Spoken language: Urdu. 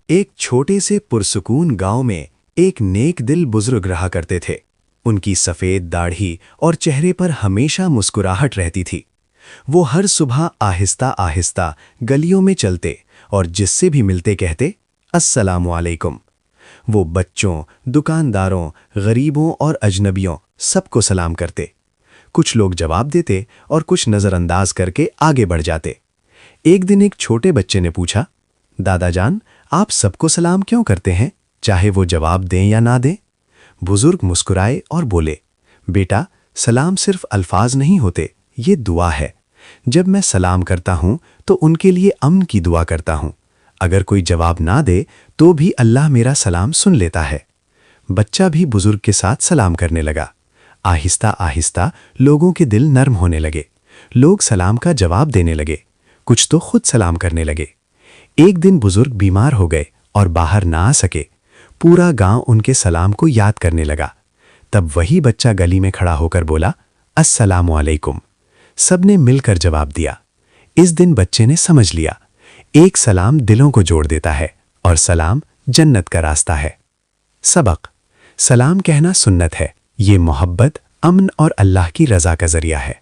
ایک چھوٹے سے پرسکون گاؤں میں ایک نیک دل بزرگ رہا کرتے تھے۔ ان کی سفید داڑھی اور چہرے پر ہمیشہ مسکراہٹ رہتی تھی۔ وہ ہر صبح آہستہ آہستہ گلیوں میں چلتے اور جس سے بھی ملتے کہتے السلام علیکم۔ وہ بچوں، دکانداروں، غریبوں اور اجنبیوں سب کو سلام کرتے۔ کچھ لوگ جواب دیتے اور کچھ نظر انداز کر کے آگے بڑھ جاتے۔ ایک دن ایک چھوٹے بچے نے پوچھا، دادا جان، آپ سب کو سلام کیوں کرتے ہیں، چاہے وہ جواب دیں یا نہ دیں؟ بزرگ مسکرائے اور بولے، بیٹا، سلام صرف الفاظ نہیں ہوتے، یہ دعا ہے۔ جب میں سلام کرتا ہوں تو ان کے لیے امن کی دعا کرتا ہوں۔ اگر کوئی جواب نہ دے تو بھی اللہ میرا سلام سن لیتا ہے۔ بچہ بھی بزرگ کے ساتھ سلام کرنے لگا۔ آہستہ آہستہ لوگوں کے دل نرم ہونے لگے۔ لوگ سلام کا جواب دینے لگے، کچھ تو خود سلام کرنے لگے۔ ایک دن بزرگ بیمار ہو گئے اور باہر نہ آ سکے۔ پورا گاؤں ان کے سلام کو یاد کرنے لگا۔ تب وہی بچہ گلی میں کھڑا ہو کر بولا، السلام علیکم۔ سب نے مل کر جواب دیا۔ اس دن بچے نے سمجھ لیا، ایک سلام دلوں کو جوڑ دیتا ہے اور سلام جنت کا راستہ ہے۔ سبق: سلام کہنا سنت ہے، یہ محبت، امن اور اللہ کی رضا کا ذریعہ ہے۔